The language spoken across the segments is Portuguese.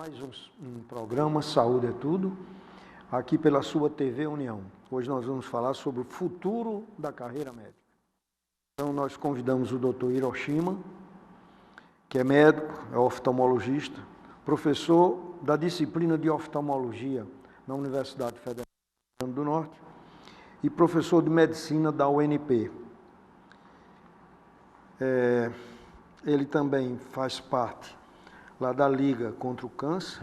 Mais um programa Saúde é Tudo, aqui pela sua TV União. Hoje nós vamos falar sobre o futuro da carreira médica. Então nós convidamos o Dr. Hiroshima, que é médico, é oftalmologista, professor da disciplina de oftalmologia na Universidade Federal do Rio Grande do Norte e professor de medicina da UNP. Ele também faz parte lá da Liga contra o Câncer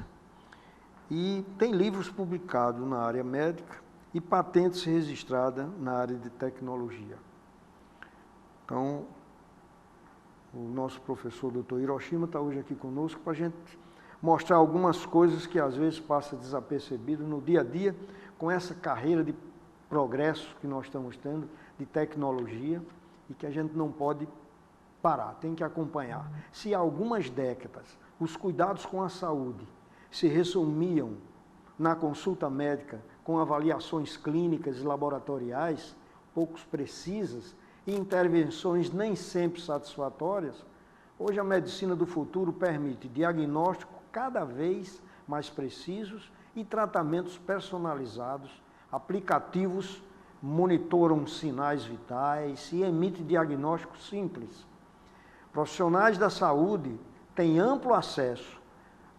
e tem livros publicados na área médica e patentes registradas na área de tecnologia. Então, o nosso professor Dr. Hiroshima está hoje aqui conosco para a gente mostrar algumas coisas que às vezes passa desapercebido no dia a dia com essa carreira de progresso que nós estamos tendo, de tecnologia, e que a gente não pode parar, tem que acompanhar. Se há algumas décadas os cuidados com a saúde se resumiam na consulta médica com avaliações clínicas e laboratoriais, poucos precisas, e intervenções nem sempre satisfatórias, hoje a medicina do futuro permite diagnóstico cada vez mais precisos e tratamentos personalizados, aplicativos monitoram sinais vitais e emite diagnósticos simples. Profissionais da saúde têm amplo acesso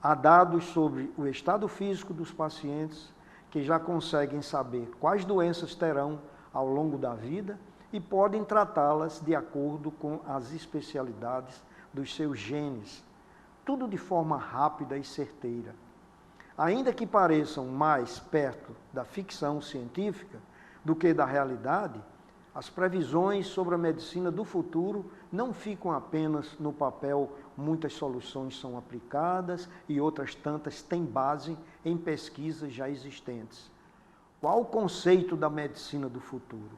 a dados sobre o estado físico dos pacientes, que já conseguem saber quais doenças terão ao longo da vida e podem tratá-las de acordo com as especialidades dos seus genes, tudo de forma rápida e certeira. Ainda que pareçam mais perto da ficção científica do que da realidade, as previsões sobre a medicina do futuro não ficam apenas no papel, muitas soluções são aplicadas e outras tantas têm base em pesquisas já existentes. Qual o conceito da medicina do futuro?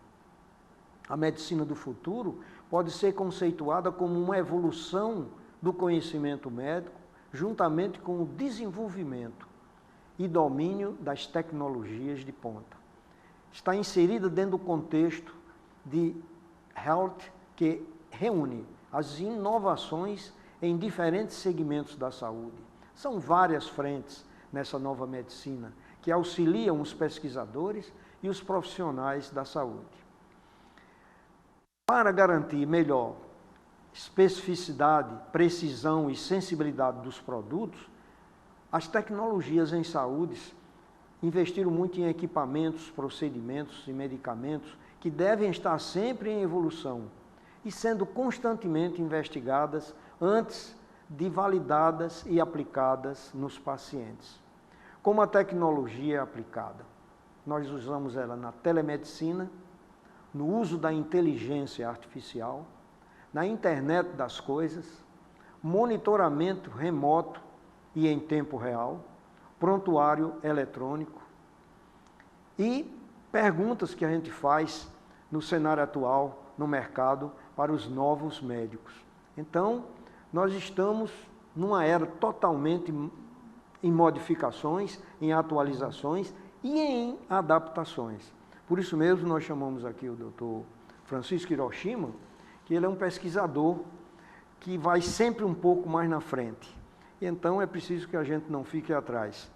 A medicina do futuro pode ser conceituada como uma evolução do conhecimento médico, juntamente com o desenvolvimento e domínio das tecnologias de ponta. Está inserida dentro do contexto de health, que reúne as inovações em diferentes segmentos da saúde. São várias frentes nessa nova medicina que auxiliam os pesquisadores e os profissionais da saúde. Para garantir melhor especificidade, precisão e sensibilidade dos produtos, as tecnologias em saúde investiram muito em equipamentos, procedimentos e medicamentos que devem estar sempre em evolução e sendo constantemente investigadas antes de validadas e aplicadas nos pacientes. Como a tecnologia é aplicada? Nós usamos ela na telemedicina, no uso da inteligência artificial, na internet das coisas, monitoramento remoto e em tempo real, prontuário eletrônico e perguntas que a gente faz no cenário atual, no mercado, para os novos médicos. Então, nós estamos numa era totalmente em modificações, em atualizações e em adaptações. Por isso mesmo, nós chamamos aqui o Dr. Francisco Hiroshima, que ele é um pesquisador que vai sempre um pouco mais na frente. E então, é preciso que a gente não fique atrás.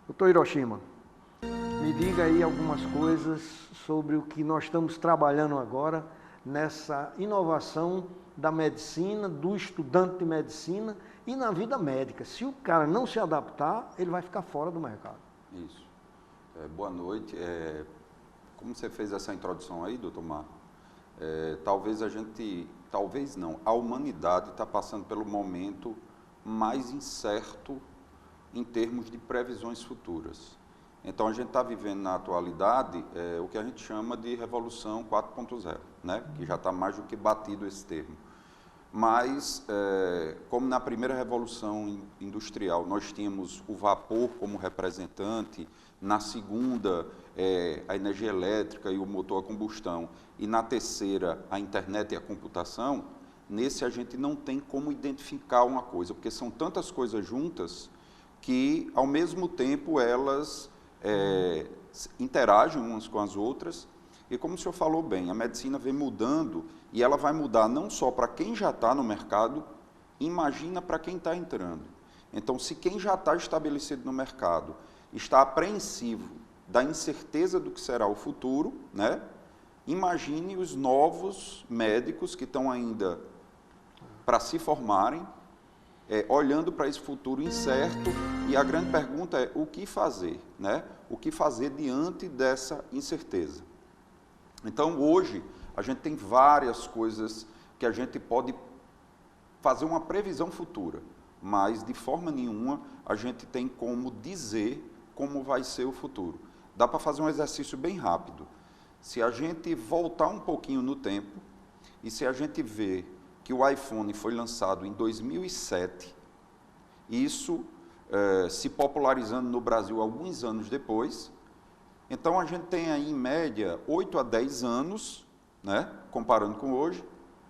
Dr. Hiroshima, me diga aí algumas coisas sobre o que nós estamos trabalhando agora nessa inovação da medicina, do estudante de medicina e na vida médica. Se o cara não se adaptar, ele vai ficar fora do mercado. Isso. Boa noite. Como você fez essa introdução aí, doutor Marco, talvez não, a humanidade está passando pelo momento mais incerto em termos de previsões futuras. Então, a gente está vivendo na atualidade o que a gente chama de Revolução 4.0, né? Que já está mais do que batido esse termo. Mas, como na primeira Revolução Industrial nós tínhamos o vapor como representante, na segunda a energia elétrica e o motor a combustão, e na terceira a internet e a computação, nesse a gente não tem como identificar uma coisa, porque são tantas coisas juntas que, ao mesmo tempo, elas interagem umas com as outras, e como o senhor falou bem, a medicina vem mudando, e ela vai mudar não só para quem já está no mercado, imagina para quem está entrando. Então, se quem já está estabelecido no mercado está apreensivo da incerteza do que será o futuro, né? Imagine os novos médicos que estão ainda para se formarem, olhando para esse futuro incerto, e a grande pergunta é o que fazer, né? O que fazer diante dessa incerteza? Então, hoje, a gente tem várias coisas que a gente pode fazer uma previsão futura, mas de forma nenhuma a gente tem como dizer como vai ser o futuro. Dá para fazer um exercício bem rápido. Se a gente voltar um pouquinho no tempo, e se a gente ver que o iPhone foi lançado em 2007, isso se popularizando no Brasil alguns anos depois, então a gente tem aí em média 8 a 10 anos, né, comparando com hoje,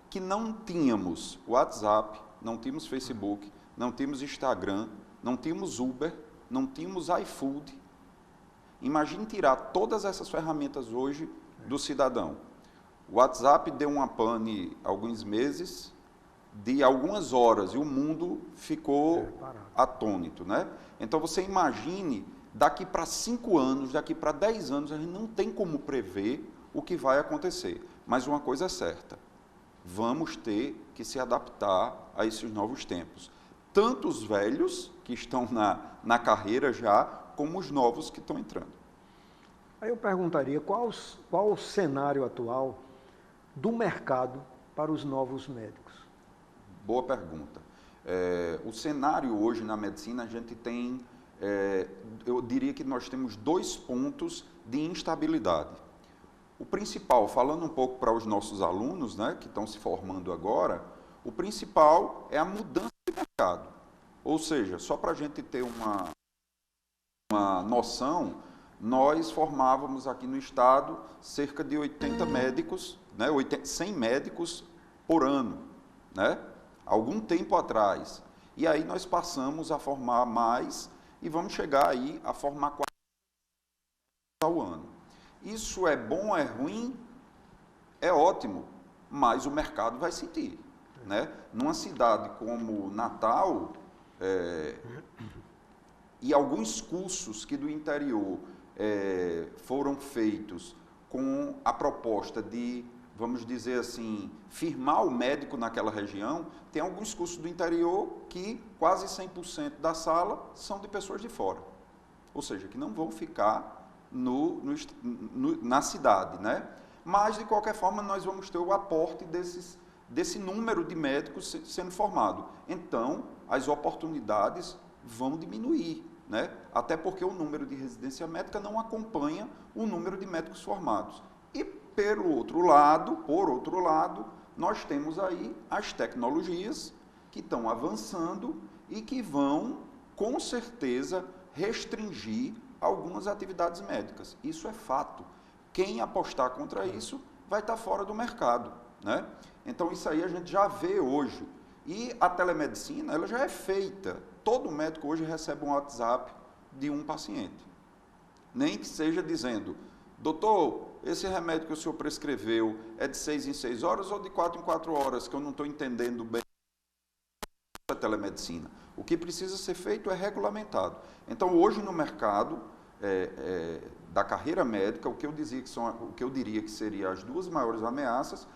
que não tínhamos WhatsApp, não tínhamos Facebook, não tínhamos Instagram, não tínhamos Uber, não tínhamos iFood. Imagine tirar todas essas ferramentas hoje do cidadão. O WhatsApp deu uma pane alguns meses, de algumas horas, e o mundo ficou atônito, né? Então você imagine, daqui para 5 anos, daqui para 10 anos, a gente não tem como prever o que vai acontecer. Mas uma coisa é certa, vamos ter que se adaptar a esses novos tempos. Tanto os velhos, que estão na carreira já, como os novos que estão entrando. Aí eu perguntaria, qual o cenário atual do mercado para os novos médicos? Boa pergunta. O cenário hoje na medicina, a gente tem, eu diria que nós temos 2 pontos de instabilidade. O principal, falando um pouco para os nossos alunos, né, que estão se formando agora, o principal é a mudança de mercado. Ou seja, só para a gente ter uma noção, nós formávamos aqui no estado cerca de 80 médicos, né, 100 médicos por ano, né, algum tempo atrás. E aí nós passamos a formar mais e vamos chegar aí a formar 40 ao ano. Isso é bom, é ruim? É ótimo, mas o mercado vai sentir, né? Numa cidade como Natal, e alguns cursos que do interior foram feitos com a proposta de, vamos dizer assim, firmar o médico naquela região, tem alguns cursos do interior que quase 100% da sala são de pessoas de fora. Ou seja, que não vão ficar na cidade, né? Mas, de qualquer forma, nós vamos ter o aporte desse número de médicos sendo formado. Então, as oportunidades vão diminuir, né? Até porque o número de residência médica não acompanha o número de médicos formados. E, por outro lado, nós temos aí as tecnologias que estão avançando e que vão, com certeza, restringir algumas atividades médicas. Isso é fato. Quem apostar contra isso vai estar fora do mercado, né? Então, isso aí a gente já vê hoje. E a telemedicina, ela já é feita. Todo médico hoje recebe um WhatsApp de um paciente. Nem que seja dizendo, doutor, esse remédio que o senhor prescreveu é de 6 em 6 horas ou de 4 em 4 horas, que eu não estou entendendo bem a telemedicina. O que precisa ser feito é regulamentado. Então, hoje no mercado da carreira médica, o que eu diria que seriam as 2 maiores ameaças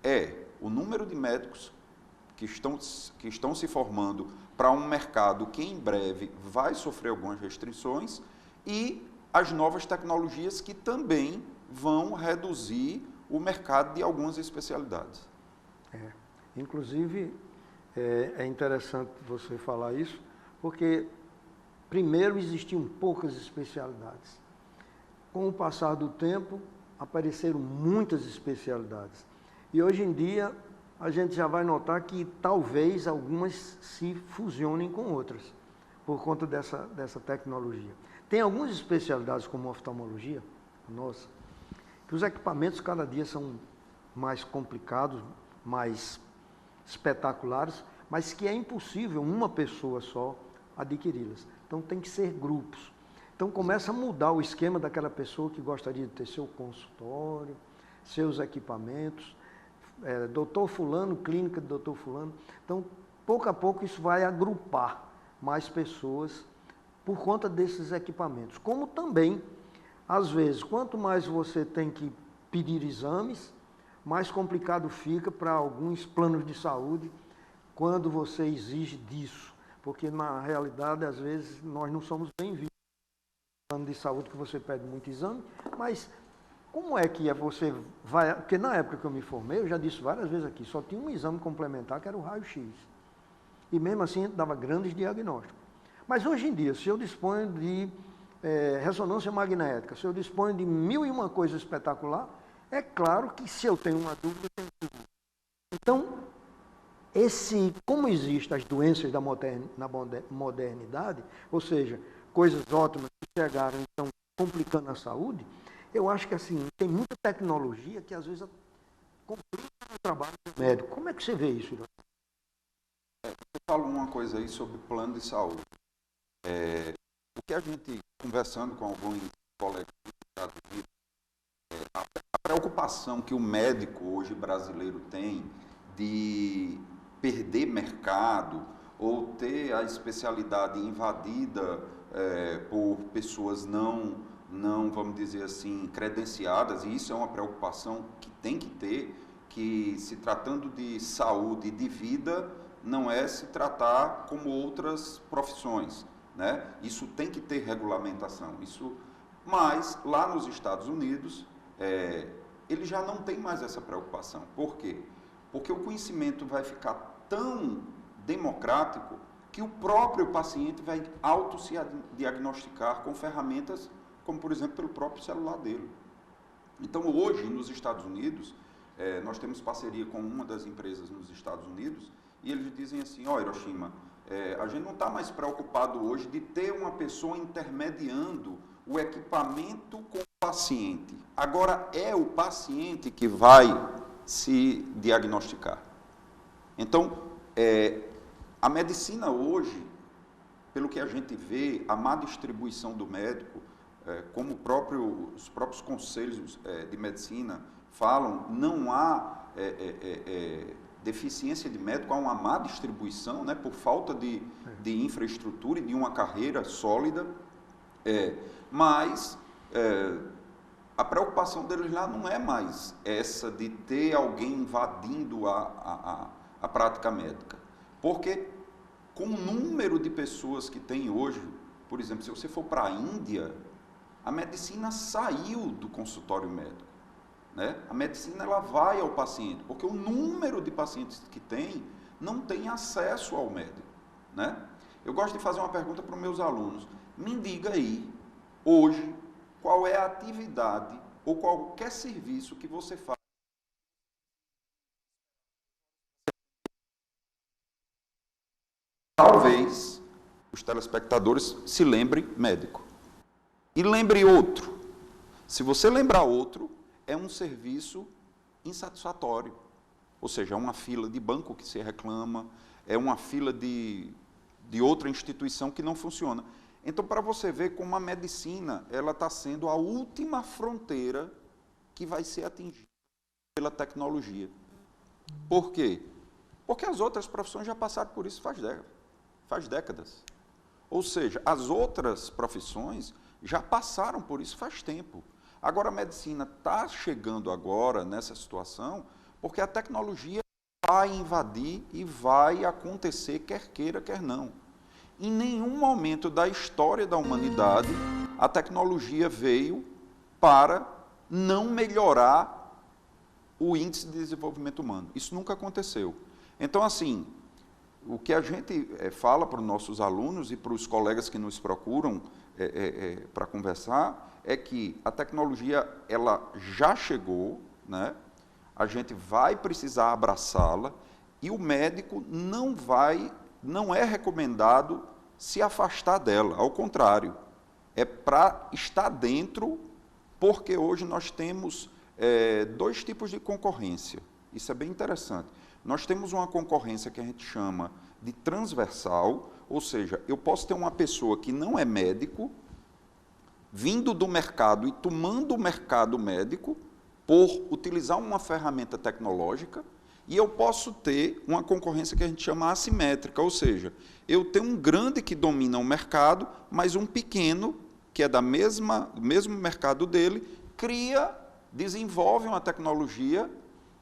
é o número de médicos que estão se formando para um mercado que em breve vai sofrer algumas restrições e as novas tecnologias que também vão reduzir o mercado de algumas especialidades. Inclusive, é interessante você falar isso, porque primeiro existiam poucas especialidades. Com o passar do tempo, apareceram muitas especialidades. E hoje em dia, a gente já vai notar que talvez algumas se fusionem com outras, por conta dessa tecnologia. Tem algumas especialidades, como oftalmologia, nossa, que os equipamentos cada dia são mais complicados, mais espetaculares, mas que é impossível uma pessoa só adquiri-las. Então tem que ser grupos. Então começa a mudar o esquema daquela pessoa que gostaria de ter seu consultório, seus equipamentos, doutor fulano, clínica do doutor fulano. Então, pouco a pouco isso vai agrupar, mais pessoas por conta desses equipamentos. Como também, às vezes, quanto mais você tem que pedir exames, mais complicado fica para alguns planos de saúde quando você exige disso. Porque, na realidade, às vezes, nós não somos bem-vindos no plano de saúde que você pede muito exame, mas como é que você vai... Porque na época que eu me formei, eu já disse várias vezes aqui, só tinha um exame complementar que era o raio-x. E mesmo assim, dava grandes diagnósticos. Mas hoje em dia, se eu disponho de ressonância magnética, se eu disponho de 1001 coisa espetacular, é claro que se eu tenho uma dúvida, eu tenho que... Então, como existem as doenças na modernidade, ou seja, coisas ótimas que chegaram e estão complicando a saúde, eu acho que assim, tem muita tecnologia que às vezes complica o trabalho do médico. Como é que você vê isso, Irã? Eu falo uma coisa aí sobre plano de saúde. O que a gente, conversando com alguns colegas dos Estados Unidos, a preocupação que o médico hoje brasileiro tem de perder mercado ou ter a especialidade invadida por pessoas não, vamos dizer assim, credenciadas, e isso é uma preocupação que tem que ter, que se tratando de saúde e de vida, não é se tratar como outras profissões, né? Isso tem que ter regulamentação. Mas lá nos Estados Unidos, ele já não tem mais essa preocupação. Por quê? Porque o conhecimento vai ficar tão democrático que o próprio paciente vai se diagnosticar com ferramentas como, por exemplo, pelo próprio celular dele. Então, hoje, nos Estados Unidos, nós temos parceria com uma das empresas nos Estados Unidos e eles dizem assim, Hiroshima, a gente não está mais preocupado hoje de ter uma pessoa intermediando o equipamento com o paciente. Agora é o paciente que vai se diagnosticar. Então, a medicina hoje, pelo que a gente vê, a má distribuição do médico, como os próprios conselhos de medicina falam, não há deficiência de médico, há uma má distribuição, né, por falta de infraestrutura e de uma carreira sólida, mas a preocupação deles lá não é mais essa de ter alguém invadindo a prática médica, porque com o número de pessoas que tem hoje, por exemplo, se você for para a Índia, a medicina saiu do consultório médico, né? A medicina ela vai ao paciente, porque o número de pacientes que tem não tem acesso ao médico, né? Eu gosto de fazer uma pergunta para os meus alunos. Me diga aí, hoje, qual é a atividade ou qualquer serviço que você faz. Talvez os telespectadores se lembrem médico. E lembre outro. Se você lembrar outro, é um serviço insatisfatório. Ou seja, é uma fila de banco que se reclama, é uma fila de outra instituição que não funciona. Então, para você ver como a medicina ela está sendo a última fronteira que vai ser atingida pela tecnologia. Por quê? Porque as outras profissões já passaram por isso faz décadas. Ou seja, as outras profissões já passaram por isso faz tempo. Agora, a medicina está chegando agora nessa situação porque a tecnologia vai invadir e vai acontecer, quer queira, quer não. Em nenhum momento da história da humanidade, a tecnologia veio para não melhorar o índice de desenvolvimento humano. Isso nunca aconteceu. Então, assim, o que a gente fala para os nossos alunos e para os colegas que nos procuram para conversar é que a tecnologia ela já chegou, né? A gente vai precisar abraçá-la e o médico não é recomendado se afastar dela, ao contrário, é para estar dentro, porque hoje nós temos dois tipos de concorrência, isso é bem interessante. Nós temos uma concorrência que a gente chama de transversal, ou seja, eu posso ter uma pessoa que não é médico, vindo do mercado e tomando o mercado médico, por utilizar uma ferramenta tecnológica, E eu posso ter uma concorrência que a gente chama assimétrica, ou seja, eu tenho um grande que domina o mercado, mas um pequeno, que é do mesmo mercado dele, desenvolve uma tecnologia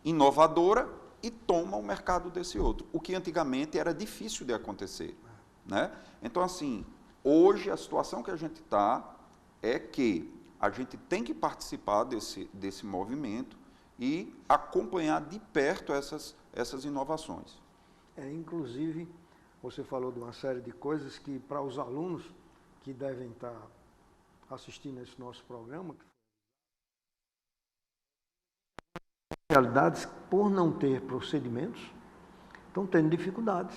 inovadora e toma o mercado desse outro, o que antigamente era difícil de acontecer, né? Então, assim, hoje a situação que a gente está é que a gente tem que participar desse movimento e acompanhar de perto essas inovações. Inclusive, você falou de uma série de coisas que, para os alunos que devem estar assistindo esse nosso programa, realidades, por não ter procedimentos, estão tendo dificuldades.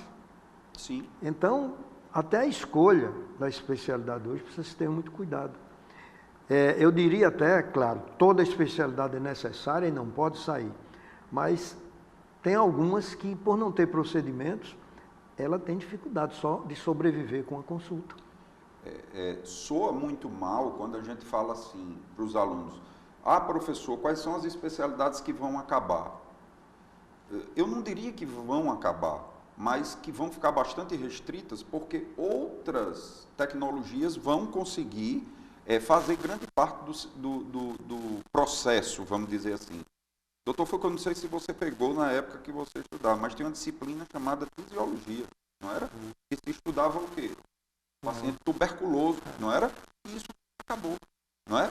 Sim. Então, até a escolha da especialidade hoje precisa se ter muito cuidado. Eu diria até, claro, toda especialidade é necessária e não pode sair, mas tem algumas que, por não ter procedimentos, ela tem dificuldade só de sobreviver com a consulta. Soa muito mal quando a gente fala assim para os alunos: professor, quais são as especialidades que vão acabar? Eu não diria que vão acabar, mas que vão ficar bastante restritas, porque outras tecnologias vão conseguir fazer grande parte do processo, vamos dizer assim. Doutor Foucault, eu não sei se você pegou na época que você estudava, mas tinha uma disciplina chamada fisiologia, não era? E se estudava o quê? Paciente tuberculoso, não era? E isso acabou, não é?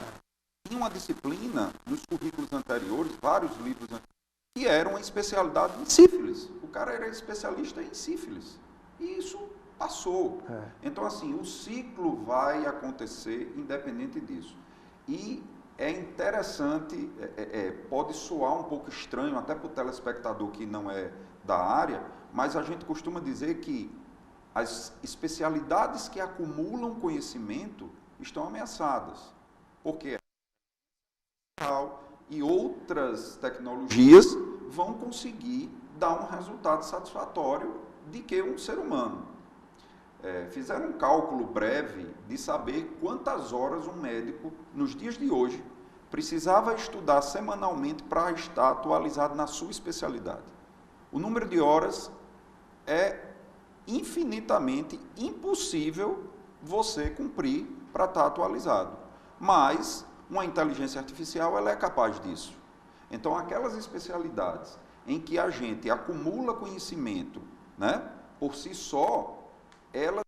Tinha uma disciplina nos currículos anteriores, vários livros anteriores, que era uma especialidade em sífilis. O cara era especialista em sífilis. E isso passou. Então, assim, o ciclo vai acontecer independente disso. E é interessante, pode soar um pouco estranho até para o telespectador que não é da área, mas a gente costuma dizer que as especialidades que acumulam conhecimento estão ameaçadas, porque e outras tecnologias vão conseguir dar um resultado satisfatório de que um ser humano. Fizeram um cálculo breve de saber quantas horas um médico, nos dias de hoje, precisava estudar semanalmente para estar atualizado na sua especialidade. O número de horas é infinitamente impossível você cumprir para estar atualizado. Mas uma inteligência artificial ela é capaz disso. Então, aquelas especialidades em que a gente acumula conhecimento, né, por si só, elas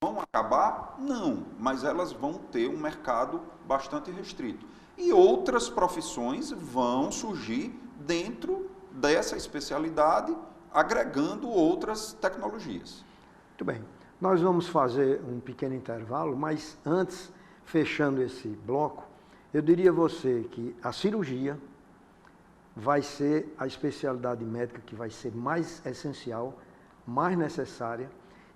vão acabar? Não, mas elas vão ter um mercado bastante restrito. E outras profissões vão surgir dentro dessa especialidade, agregando outras tecnologias. Muito bem. Nós vamos fazer um pequeno intervalo, mas antes, fechando esse bloco, eu diria a você que a cirurgia vai ser a especialidade médica que vai ser mais essencial, mais necessária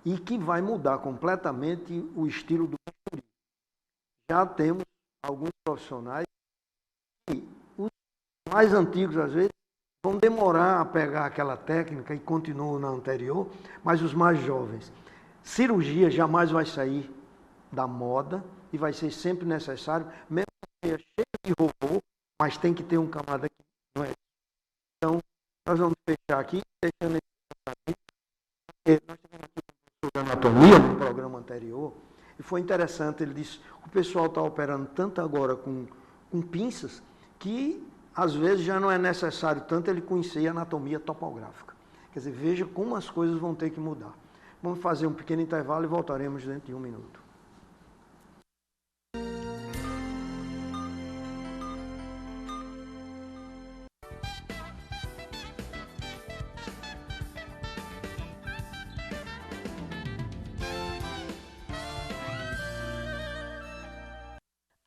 e que vai mudar completamente o estilo do pastoreio. Já temos alguns profissionais que, os mais antigos, às vezes, vão demorar a pegar aquela técnica e continuam na anterior, mas os mais jovens. Cirurgia jamais vai sair da moda e vai ser sempre necessário, mesmo que seja cheio de robô, mas tem que ter um camarada que não é. Então, nós vamos fechar aqui, fechando esse tratamento. Nós tivemos aqui um professor de anatomia no programa anterior, e foi interessante, ele disse, o pessoal está operando tanto agora com pinças, que às vezes já não é necessário tanto ele conhecer a anatomia topográfica. Quer dizer, veja como as coisas vão ter que mudar. Vamos fazer um pequeno intervalo e voltaremos dentro de 1 minuto.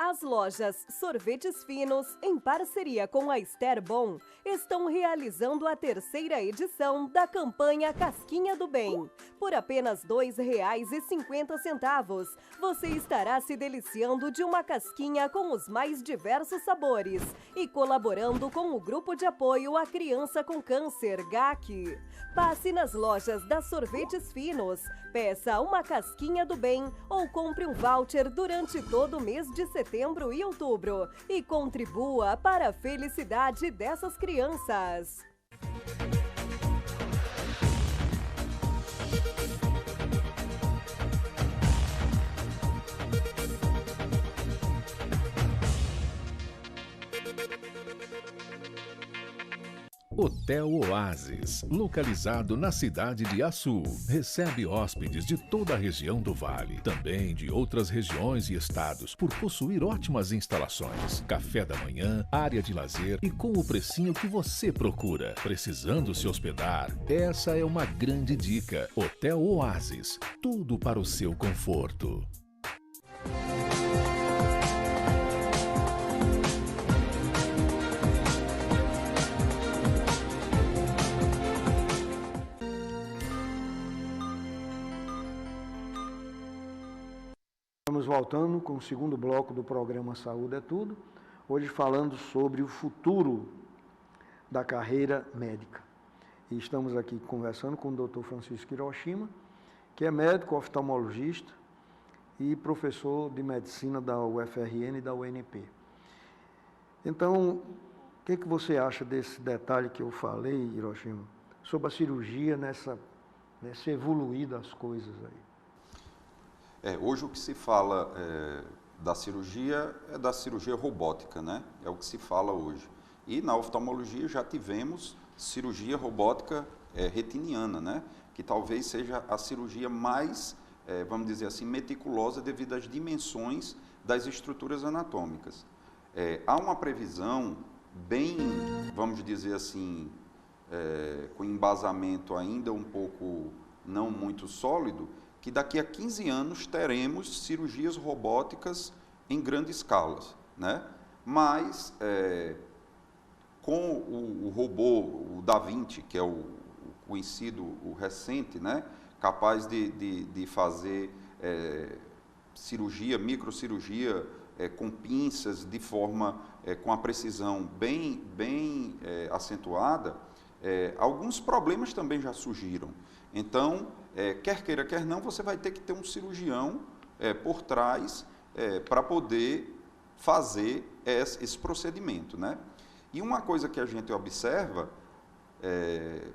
As lojas Sorvetes Finos, em parceria com a Esther Bom, estão realizando a 3ª edição da campanha Casquinha do Bem. Por apenas R$ 2,50, você estará se deliciando de uma casquinha com os mais diversos sabores e colaborando com o Grupo de Apoio à Criança com Câncer, GAC. Passe nas lojas das Sorvetes Finos, peça uma casquinha do bem ou compre um voucher durante todo o mês de setembro e outubro e contribua para a felicidade dessas crianças. Hotel Oasis, localizado na cidade de Açu, recebe hóspedes de toda a região do Vale, também de outras regiões e estados, por possuir ótimas instalações, café da manhã, área de lazer e com o precinho que você procura. Precisando se hospedar? Essa é uma grande dica. Hotel Oasis, tudo para o seu conforto. Estamos voltando com o segundo bloco do programa Saúde é Tudo, hoje falando sobre o futuro da carreira médica. E estamos aqui conversando com o Dr. Francisco Hiroshima, que é médico oftalmologista e professor de medicina da UFRN e da UNP. Então, o que você acha desse detalhe que eu falei, Hiroshima, sobre a cirurgia nessa evoluir das coisas aí? Hoje o que se fala da cirurgia é da cirurgia robótica, né? É o que se fala hoje. E na oftalmologia já tivemos cirurgia robótica retiniana, né? Que talvez seja a cirurgia mais, vamos dizer assim, meticulosa devido às dimensões das estruturas anatômicas. Há uma previsão bem, vamos dizer assim, com embasamento ainda um pouco não muito sólido, que daqui a 15 anos teremos cirurgias robóticas em grande escala, né? Mas, com o robô, o Da Vinci, que é o conhecido, o recente, né? Capaz de fazer cirurgia, microcirurgia, com pinças, de forma, com a precisão bem acentuada, alguns problemas também já surgiram. Então, quer queira, quer não, você vai ter que ter um cirurgião por trás para poder fazer esse procedimento, né? E uma coisa que a gente observa,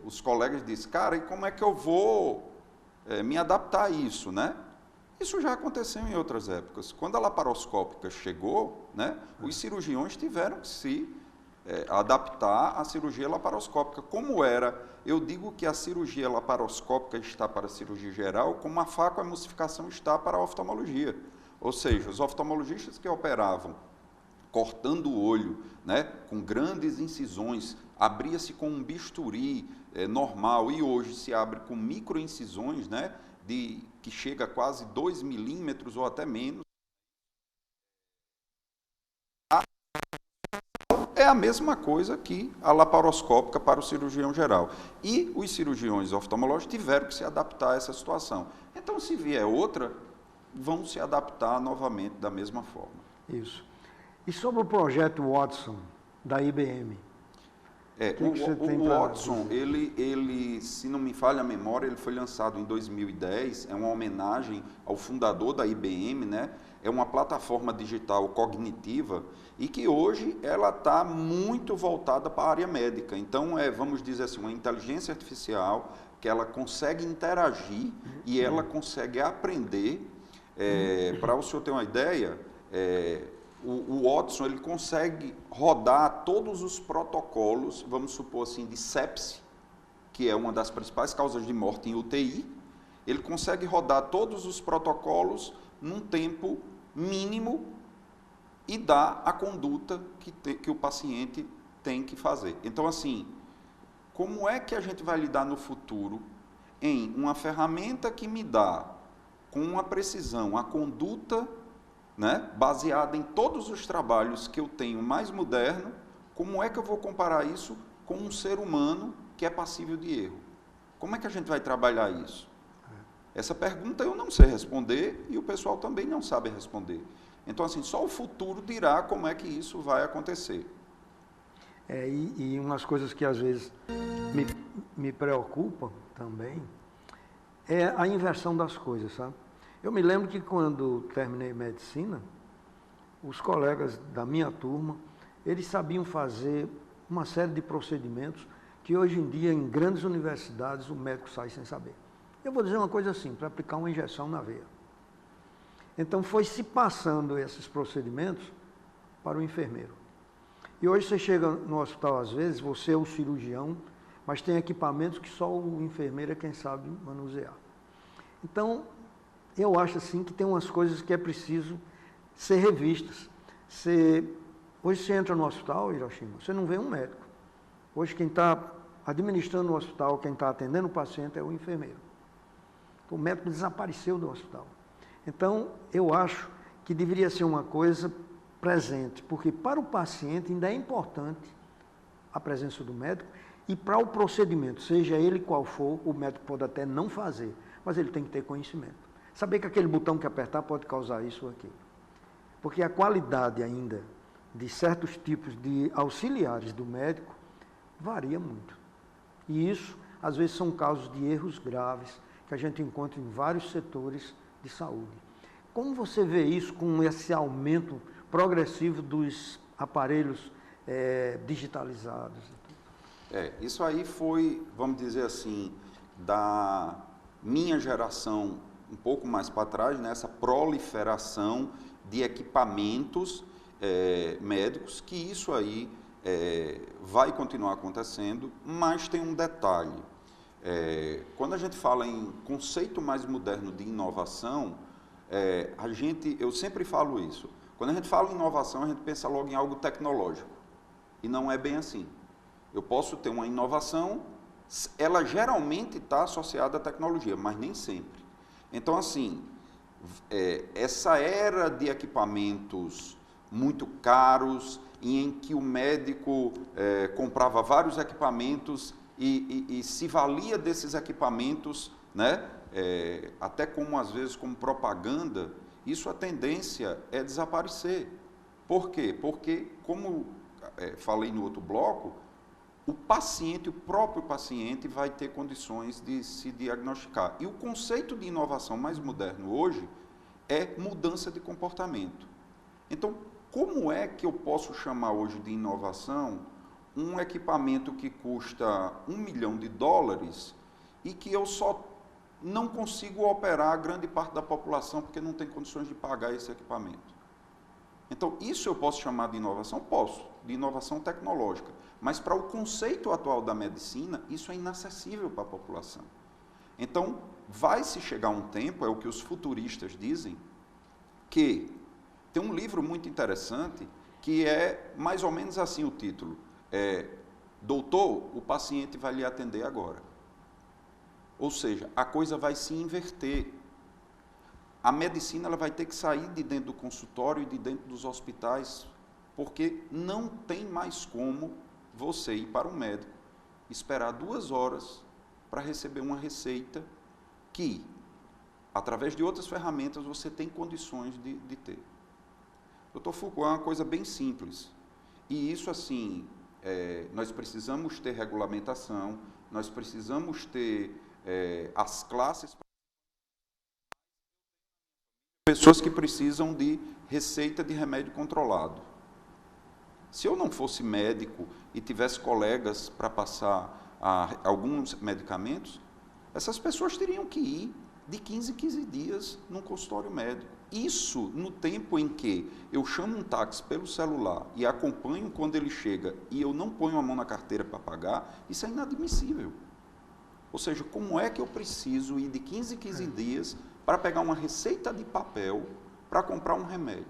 os colegas dizem, cara, e como é que eu vou me adaptar a isso, né? Isso já aconteceu em outras épocas. Quando a laparoscópica chegou, né, os cirurgiões tiveram que se adaptar à cirurgia laparoscópica. Como era, eu digo que a cirurgia laparoscópica está para a cirurgia geral, como a facoemulsificação está para a oftalmologia. Ou seja, os oftalmologistas que operavam cortando o olho, né, com grandes incisões, abria-se com um bisturi normal e hoje se abre com microincisões, né, que chega a quase 2 milímetros ou até menos. É a mesma coisa que a laparoscópica para o cirurgião geral. E os cirurgiões oftalmológicos tiveram que se adaptar a essa situação. Então, se vier outra, vão se adaptar novamente da mesma forma. Isso. E sobre o projeto Watson, da IBM? O Watson, ele, se não me falha a memória, ele foi lançado em 2010, é uma homenagem ao fundador da IBM, né? É uma plataforma digital cognitiva e que hoje ela está muito voltada para a área médica. Então, vamos dizer assim, uma inteligência artificial que ela consegue interagir e ela consegue aprender. Para o senhor ter uma ideia, o Watson ele consegue rodar todos os protocolos, vamos supor assim, de sepse, que é uma das principais causas de morte em UTI. Ele consegue rodar todos os protocolos num tempo mínimo e dar a conduta que o paciente tem que fazer. Então, assim, como é que a gente vai lidar no futuro em uma ferramenta que me dá, com uma precisão, a conduta, né, baseada em todos os trabalhos que eu tenho mais moderno, como é que eu vou comparar isso com um ser humano que é passível de erro? Como é que a gente vai trabalhar isso? Essa pergunta eu não sei responder e o pessoal também não sabe responder. Então, assim, só o futuro dirá como é que isso vai acontecer. E umas coisas que às vezes me preocupam também é a inversão das coisas, sabe? Eu me lembro que quando terminei medicina, os colegas da minha turma, eles sabiam fazer uma série de procedimentos que hoje em dia, em grandes universidades, o médico sai sem saber. Eu vou dizer uma coisa simples, aplicar uma injeção na veia. Então, foi se passando esses procedimentos para o enfermeiro. E hoje você chega no hospital, às vezes, você é o cirurgião, mas tem equipamentos que só o enfermeiro é quem sabe manusear. Então, eu acho assim que tem umas coisas que é preciso ser revistas. Hoje você entra no hospital, Hiroshima, você não vê um médico. Hoje quem está administrando o hospital, quem está atendendo o paciente é o enfermeiro. O médico desapareceu do hospital. Então, eu acho que deveria ser uma coisa presente, porque para o paciente ainda é importante a presença do médico e para o procedimento, seja ele qual for, o médico pode até não fazer, mas ele tem que ter conhecimento. Saber que aquele botão que apertar pode causar isso ou aquilo. Porque a qualidade ainda de certos tipos de auxiliares do médico varia muito. E isso, às vezes, são casos de erros graves que a gente encontra em vários setores de saúde. Como você vê isso com esse aumento progressivo dos aparelhos digitalizados? Isso aí foi, vamos dizer assim, da minha geração um pouco mais para trás, né, essa proliferação de equipamentos médicos, que isso aí vai continuar acontecendo, mas tem um detalhe. Quando a gente fala em conceito mais moderno de inovação, eu sempre falo isso, quando a gente fala em inovação, a gente pensa logo em algo tecnológico, e não é bem assim. Eu posso ter uma inovação, ela geralmente está associada à tecnologia, mas nem sempre. Então, assim, essa era de equipamentos muito caros, em que o médico comprava vários equipamentos e se valia desses equipamentos, né, até como, às vezes, como propaganda, isso a tendência é desaparecer. Por quê? Porque, como falei no outro bloco, o paciente, o próprio paciente, vai ter condições de se diagnosticar. E o conceito de inovação mais moderno hoje é mudança de comportamento. Então, como é que eu posso chamar hoje de inovação um equipamento que custa $1 milhão e que eu só não consigo operar a grande parte da população porque não tem condições de pagar esse equipamento? Então, isso eu posso chamar de inovação? Posso, de inovação tecnológica. Mas para o conceito atual da medicina, isso é inacessível para a população. Então, vai se chegar um tempo, é o que os futuristas dizem, que tem um livro muito interessante, que é mais ou menos assim o título, Doutor, o paciente vai lhe atender agora. Ou seja, a coisa vai se inverter. A medicina ela vai ter que sair de dentro do consultório e de dentro dos hospitais, porque não tem mais como você ir para um médico, esperar 2 horas para receber uma receita que, através de outras ferramentas, você tem condições de ter. Doutor Foucault, é uma coisa bem simples. E isso, assim, nós precisamos ter regulamentação, nós precisamos ter as classes... Pessoas que precisam de receita de remédio controlado. Se eu não fosse médico e tivesse colegas para passar alguns medicamentos, essas pessoas teriam que ir de 15 em 15 dias num consultório médico. Isso no tempo em que eu chamo um táxi pelo celular e acompanho quando ele chega e eu não ponho a mão na carteira para pagar, isso é inadmissível. Ou seja, como é que eu preciso ir de 15 em 15 dias para pegar uma receita de papel para comprar um remédio?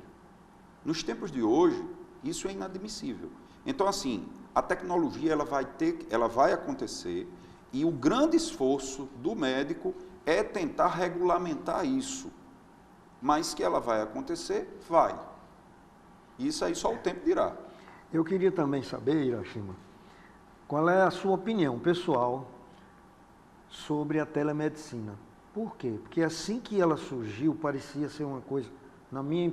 Nos tempos de hoje, isso é inadmissível. Então, assim, a tecnologia ela vai acontecer e o grande esforço do médico é tentar regulamentar isso. Mas que ela vai acontecer, vai. Isso aí só o tempo dirá. Eu queria também saber, Hiroshima, qual é a sua opinião pessoal sobre a telemedicina. Por quê? Porque assim que ela surgiu, parecia ser uma coisa, na minha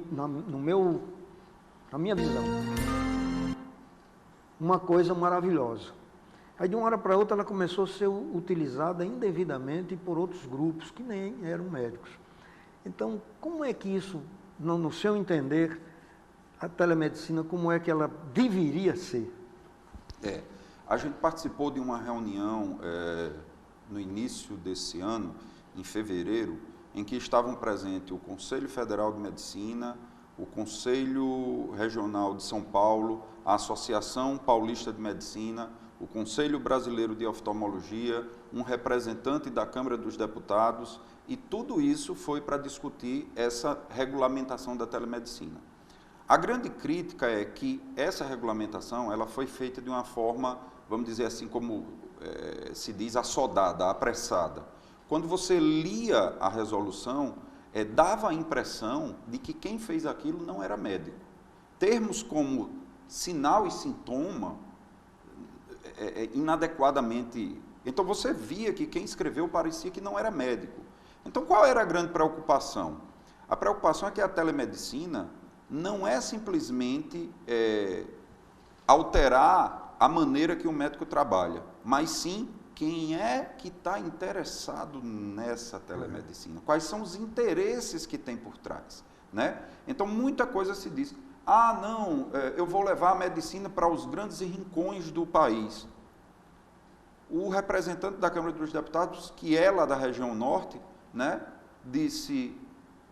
visão, uma coisa maravilhosa. Aí de uma hora para outra ela começou a ser utilizada indevidamente por outros grupos que nem eram médicos. Então, como é que isso, no seu entender, a telemedicina, como é que ela deveria ser? A gente participou de uma reunião no início desse ano, em fevereiro, em que estavam presentes o Conselho Federal de Medicina, o Conselho Regional de São Paulo, a Associação Paulista de Medicina, o Conselho Brasileiro de Oftalmologia, um representante da Câmara dos Deputados, e tudo isso foi para discutir essa regulamentação da telemedicina. A grande crítica é que essa regulamentação ela foi feita de uma forma, vamos dizer assim, como se diz, assodada, apressada. Quando você lia a resolução, dava a impressão de que quem fez aquilo não era médico. Termos como sinal e sintoma, inadequadamente. Então você via que quem escreveu parecia que não era médico. Então qual era a grande preocupação? A preocupação é que a telemedicina não é simplesmente alterar a maneira que o médico trabalha, mas sim quem é que está interessado nessa telemedicina, quais são os interesses que tem por trás, né? Então muita coisa se diz, não, eu vou levar a medicina para os grandes rincões do país. O representante da Câmara dos Deputados, que é lá da região norte, né, disse,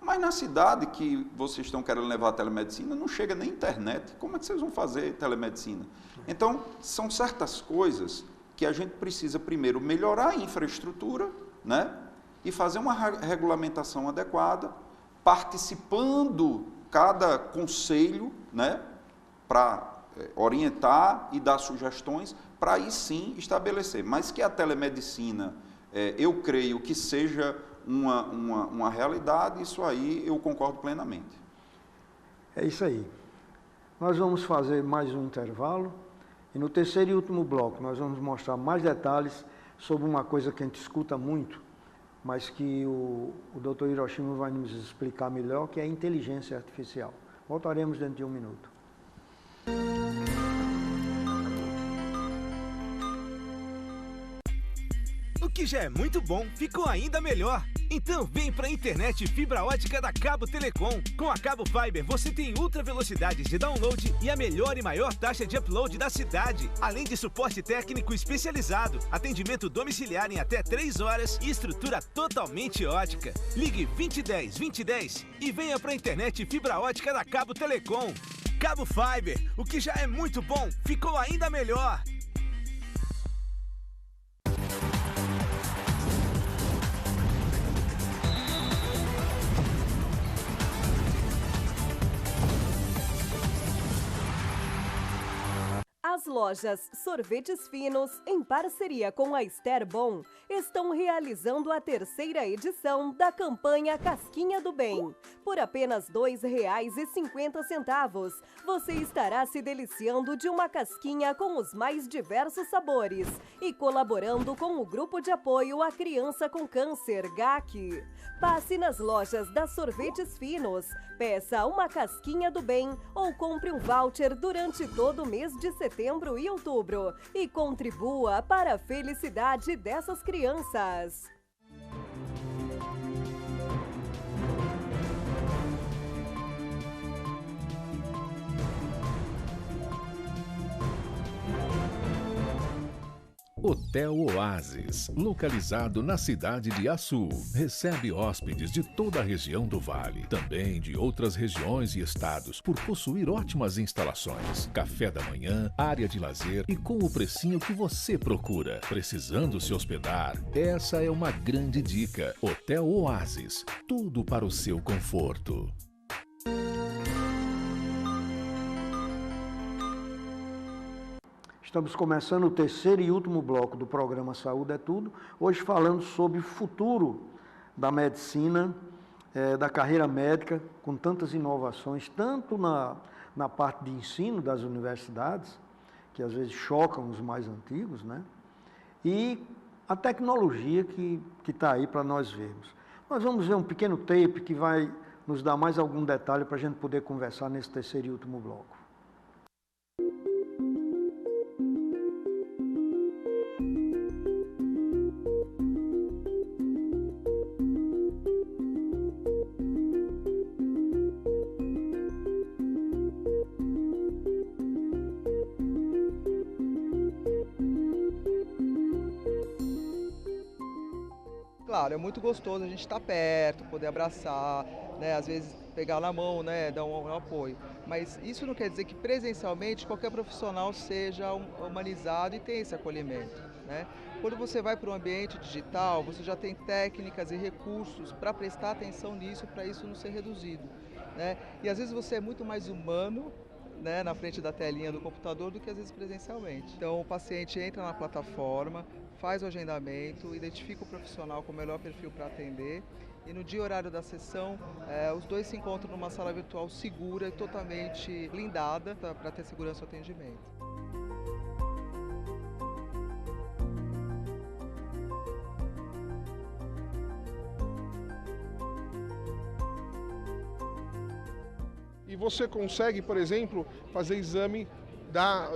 mas na cidade que vocês estão querendo levar a telemedicina, não chega nem internet, como é que vocês vão fazer telemedicina? Então, são certas coisas que a gente precisa primeiro melhorar a infraestrutura, né, e fazer uma regulamentação adequada, participando cada conselho, né, para orientar e dar sugestões, para aí sim estabelecer. Mas que a telemedicina, eu creio que seja uma realidade, isso aí eu concordo plenamente. É isso aí. Nós vamos fazer mais um intervalo e no terceiro e último bloco nós vamos mostrar mais detalhes sobre uma coisa que a gente escuta muito, mas que o Dr. Hiroshima vai nos explicar melhor, que é a inteligência artificial. Voltaremos dentro de um minuto. O que já é muito bom, ficou ainda melhor. Então vem pra internet fibra ótica da Cabo Telecom. Com a Cabo Fiber você tem ultra velocidades de download e a melhor e maior taxa de upload da cidade. Além de suporte técnico especializado, atendimento domiciliar em até 3 horas e estrutura totalmente ótica. Ligue 2010 e venha pra internet fibra ótica da Cabo Telecom. Cabo Fiber, o que já é muito bom, ficou ainda melhor. As lojas Sorvetes Finos, em parceria com a Esterbom, estão realizando a terceira edição da campanha Casquinha do Bem. Por apenas R$ 2,50, você estará se deliciando de uma casquinha com os mais diversos sabores e colaborando com o Grupo de Apoio à Criança com Câncer, GAC. Passe nas lojas da Sorvetes Finos, peça uma Casquinha do Bem ou compre um voucher durante todo o mês de setembro e outubro e contribua para a felicidade dessas crianças. Hotel Oasis, localizado na cidade de Açu, recebe hóspedes de toda a região do Vale, também de outras regiões e estados, por possuir ótimas instalações, café da manhã, área de lazer e com o precinho que você procura. Precisando se hospedar? Essa é uma grande dica. Hotel Oasis, tudo para o seu conforto. Estamos começando o terceiro e último bloco do programa Saúde é Tudo, hoje falando sobre o futuro da medicina, da carreira médica, com tantas inovações, tanto na parte de ensino das universidades, que às vezes chocam os mais antigos, né? E a tecnologia que está aí para nós vermos. Nós vamos ver um pequeno tape que vai nos dar mais algum detalhe para a gente poder conversar nesse terceiro e último bloco. claro, é muito gostoso a gente estar perto, poder abraçar, né, às vezes pegar na mão, né, dar um apoio. Mas isso não quer dizer que presencialmente qualquer profissional seja humanizado e tenha esse acolhimento, né? Quando você vai para um ambiente digital, você já tem técnicas e recursos para prestar atenção nisso, para isso não ser reduzido, né? E às vezes você é muito mais humano, né, na frente da telinha do computador do que às vezes presencialmente. Então o paciente entra na plataforma, faz o agendamento, identifica o profissional com o melhor perfil para atender e no dia e horário da sessão os dois se encontram numa sala virtual segura e totalmente blindada para ter segurança no atendimento. E você consegue, por exemplo, fazer exame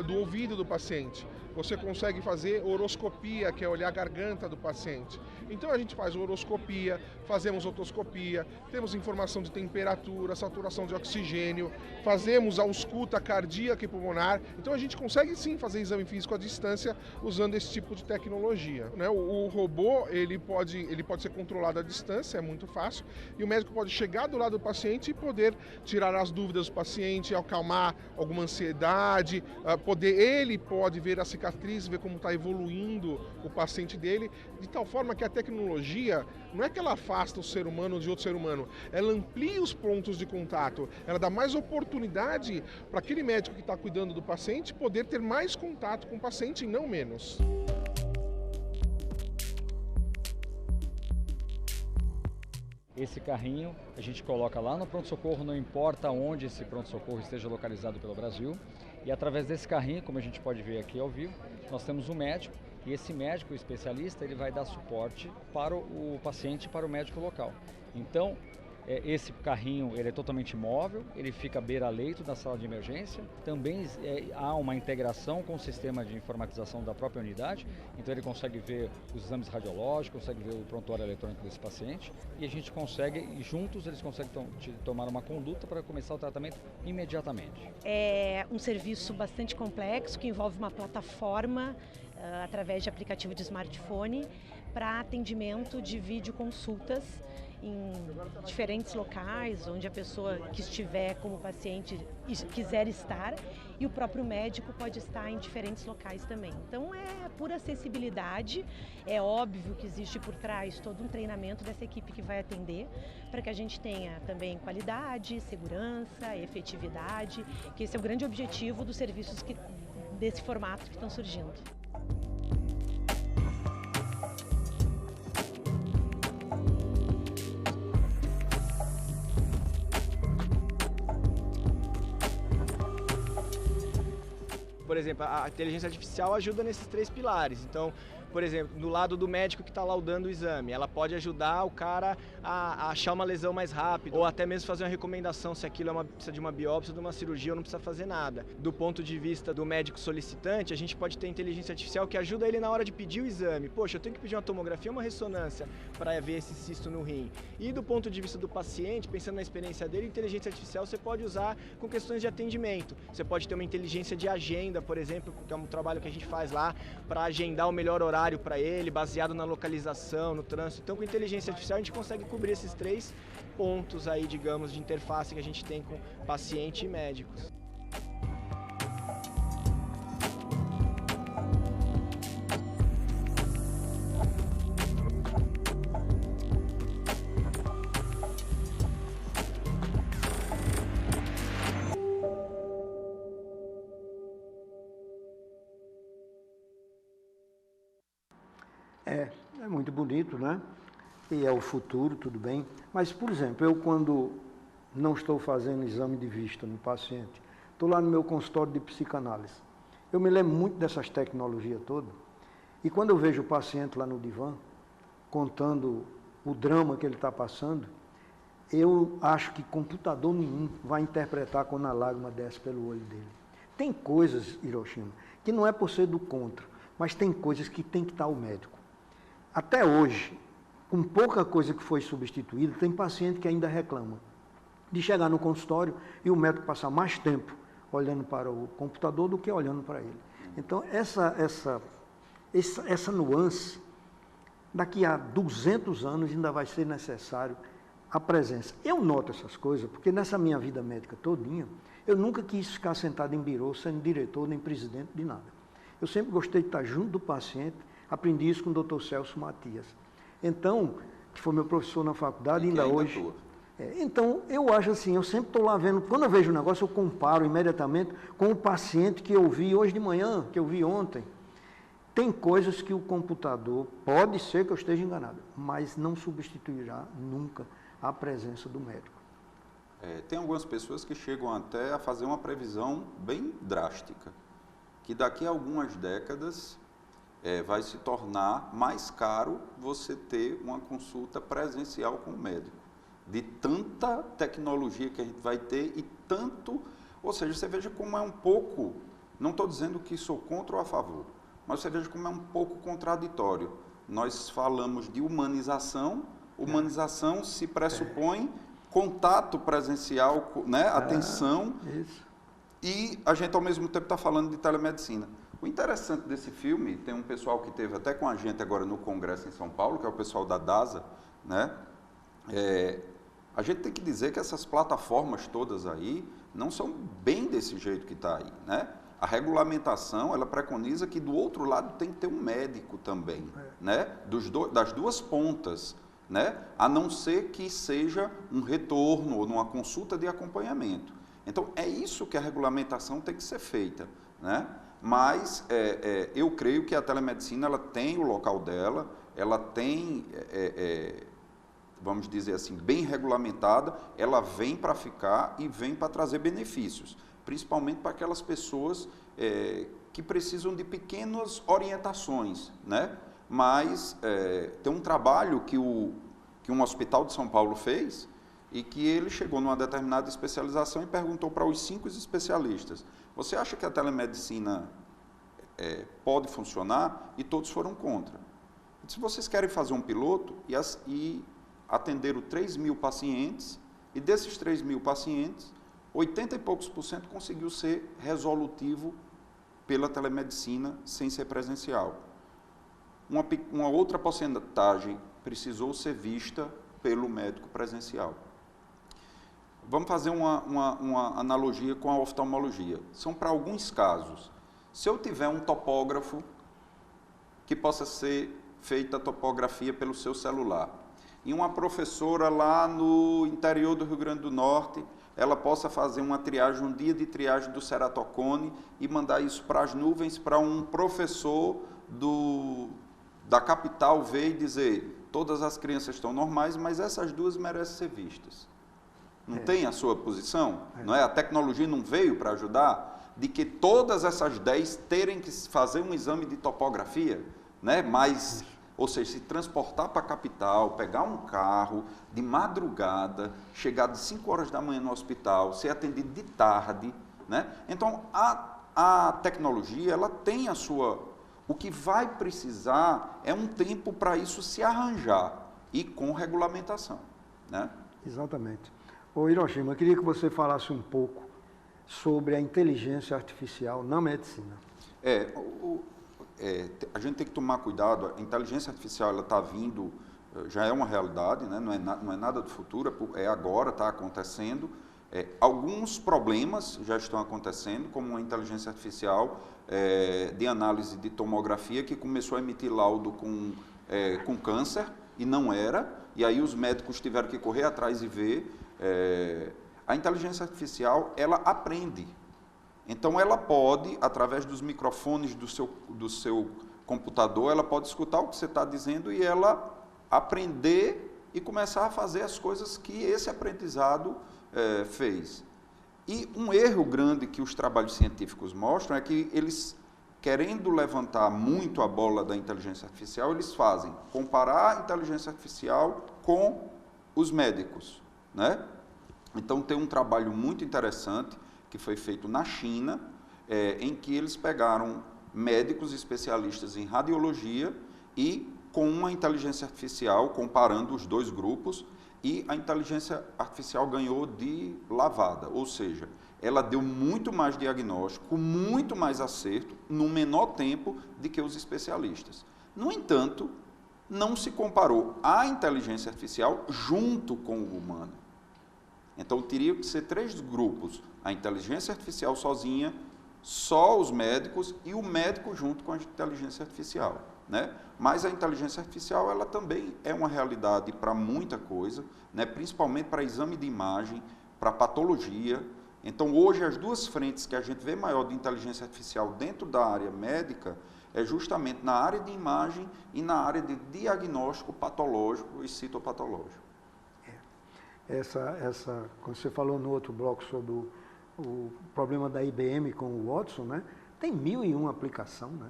do ouvido do paciente. Você consegue fazer horoscopia, que é olhar a garganta do paciente. Então a gente faz horoscopia, fazemos otoscopia, temos informação de temperatura, saturação de oxigênio, fazemos a ausculta cardíaca e pulmonar. Então a gente consegue sim fazer exame físico à distância usando esse tipo de tecnologia, né? O robô ele pode ser controlado à distância, é muito fácil, e o médico pode chegar do lado do paciente e poder tirar as dúvidas do paciente, acalmar alguma ansiedade, ele pode ver a cicatriz, ver como está evoluindo o paciente dele, de tal forma que a tecnologia não é que ela afasta o ser humano de outro ser humano, ela amplia os pontos de contato, ela dá mais oportunidade para aquele médico que está cuidando do paciente poder ter mais contato com o paciente e não menos. Esse carrinho a gente coloca lá no pronto-socorro, não importa onde esse pronto-socorro esteja localizado pelo Brasil. E através desse carrinho, como a gente pode ver aqui ao vivo, nós temos um médico e esse médico especialista ele vai dar suporte para o paciente e para o médico local. Então, esse carrinho ele é totalmente móvel, ele fica à beira-leito da sala de emergência. Também há uma integração com o sistema de informatização da própria unidade, então ele consegue ver os exames radiológicos, consegue ver o prontuário eletrônico desse paciente e a gente consegue, e juntos eles conseguem tomar uma conduta para começar o tratamento imediatamente. É um serviço bastante complexo que envolve uma plataforma através de aplicativo de smartphone para atendimento de videoconsultas em diferentes locais, onde a pessoa que estiver como paciente quiser estar, e o próprio médico pode estar em diferentes locais também. Então é pura acessibilidade, é óbvio que existe por trás todo um treinamento dessa equipe que vai atender, para que a gente tenha também qualidade, segurança, efetividade, que esse é o grande objetivo dos serviços desse formato que estão surgindo. Por exemplo, a inteligência artificial ajuda nesses 3 pilares. Então, por exemplo, no lado do médico que está laudando o exame, ela pode ajudar o cara a achar uma lesão mais rápido, ou até mesmo fazer uma recomendação se aquilo precisa de uma biópsia ou de uma cirurgia ou não precisa fazer nada. Do ponto de vista do médico solicitante, a gente pode ter inteligência artificial que ajuda ele na hora de pedir o exame. Poxa, eu tenho que pedir uma tomografia ou uma ressonância para ver esse cisto no rim. E do ponto de vista do paciente, pensando na experiência dele, inteligência artificial você pode usar com questões de atendimento. Você pode ter uma inteligência de agenda, por exemplo, que é um trabalho que a gente faz lá para agendar o melhor horário para ele, baseado na localização, no trânsito. Então, com inteligência artificial, a gente consegue cobrir esses 3 pontos aí, digamos, de interface que a gente tem com paciente e médicos. É muito bonito, né? E é o futuro, tudo bem. Mas, por exemplo, eu quando não estou fazendo exame de vista no paciente, estou lá no meu consultório de psicanálise. Eu me lembro muito dessas tecnologias todas. E quando eu vejo o paciente lá no divã, contando o drama que ele está passando, eu acho que computador nenhum vai interpretar quando a lágrima desce pelo olho dele. Tem coisas, Hiroshima, que não é por ser do contra, mas tem coisas que tem que estar o médico. Até hoje, com pouca coisa que foi substituída, tem paciente que ainda reclama de chegar no consultório e o médico passar mais tempo olhando para o computador do que olhando para ele. Então, essa nuance daqui a 200 anos ainda vai ser necessário a presença. Eu noto essas coisas, porque nessa minha vida médica todinha, eu nunca quis ficar sentado em birô, sendo diretor nem presidente de nada. Eu sempre gostei de estar junto do paciente, aprendi isso com o Dr. Celso Matias. Então, que foi meu professor na faculdade, ainda hoje. Então, eu acho assim, eu sempre estou lá vendo, quando eu vejo um negócio, eu comparo imediatamente com o paciente que eu vi hoje de manhã, que eu vi ontem. Tem coisas que o computador, pode ser que eu esteja enganado, mas não substituirá nunca a presença do médico. Tem algumas pessoas que chegam até a fazer uma previsão bem drástica, que daqui a algumas décadas vai se tornar mais caro você ter uma consulta presencial com o médico. De tanta tecnologia que a gente vai ter e tanto... Ou seja, você veja como é um pouco... Não estou dizendo que sou contra ou a favor, mas você veja como é um pouco contraditório. Nós falamos de humanização, humanização se pressupõe contato presencial, né, atenção, e a gente ao mesmo tempo está falando de telemedicina. O interessante desse filme, tem um pessoal que esteve até com a gente agora no Congresso em São Paulo, que é o pessoal da DASA, né? A gente tem que dizer que essas plataformas todas aí não são bem desse jeito que está aí, né? A regulamentação, ela preconiza que do outro lado tem que ter um médico também, né? Das duas pontas, né? A não ser que seja um retorno ou numa consulta de acompanhamento. Então, é isso que a regulamentação tem que ser feita, né? Mas eu creio que a telemedicina ela tem o local dela, ela tem, vamos dizer assim, bem regulamentada, ela vem para ficar e vem para trazer benefícios, principalmente para aquelas pessoas que precisam de pequenas orientações, né? Mas tem um trabalho que um hospital de São Paulo fez e que ele chegou numa determinada especialização e perguntou para os 5 especialistas: você acha que a telemedicina pode funcionar? E todos foram contra. Se vocês querem fazer um piloto e atenderam 3.000 pacientes, e desses 3.000 pacientes, 80 e poucos % conseguiu ser resolutivo pela telemedicina sem ser presencial. Uma outra porcentagem precisou ser vista pelo médico presencial. Vamos fazer uma analogia com a oftalmologia. São para alguns casos. Se eu tiver um topógrafo que possa ser feita a topografia pelo seu celular, e uma professora lá no interior do Rio Grande do Norte, ela possa fazer uma triagem, um dia de triagem do ceratocone e mandar isso para as nuvens para um professor da capital ver e dizer: todas as crianças estão normais, mas essas duas merecem ser vistas. Não tem a sua posição? Não é? A tecnologia não veio para ajudar? De que todas essas 10 terem que fazer um exame de topografia, né? Mas, ou seja, se transportar para a capital, pegar um carro de madrugada, chegar de 5 horas da manhã no hospital, ser atendido de tarde, né? Então, a tecnologia, ela tem a sua... O que vai precisar é um tempo para isso se arranjar e com regulamentação, né? Exatamente. Ô Hiroshima, eu queria que você falasse um pouco sobre a inteligência artificial na medicina. A gente tem que tomar cuidado. A inteligência artificial ela está vindo, já é uma realidade, né? Não é nada do futuro, é agora, está acontecendo. Alguns problemas já estão acontecendo, como a inteligência artificial de análise de tomografia, que começou a emitir laudo com câncer, e não era, e aí os médicos tiveram que correr atrás e ver. A inteligência artificial, ela aprende. Então, ela pode, através dos microfones do seu computador, ela pode escutar o que você está dizendo e ela aprender e começar a fazer as coisas que esse aprendizado fez. E um erro grande que os trabalhos científicos mostram é que eles, querendo levantar muito a bola da inteligência artificial, eles fazem comparar a inteligência artificial com os médicos, né? Então, tem um trabalho muito interessante que foi feito na China, em que eles pegaram médicos especialistas em radiologia e com uma inteligência artificial, comparando os dois grupos, e a inteligência artificial ganhou de lavada, ou seja, ela deu muito mais diagnóstico, muito mais acerto, no menor tempo do que os especialistas. No entanto, não se comparou a inteligência artificial junto com o humano. Então, teria que ser 3 grupos, a inteligência artificial sozinha, só os médicos e o médico junto com a inteligência artificial, né? Mas a inteligência artificial, ela também é uma realidade para muita coisa, né? Principalmente para exame de imagem, para patologia. Então, hoje, as 2 frentes que a gente vê maior de inteligência artificial dentro da área médica é justamente na área de imagem e na área de diagnóstico patológico e citopatológico. Quando você falou no outro bloco sobre o problema da IBM com o Watson, né? Tem 1001 aplicação, né?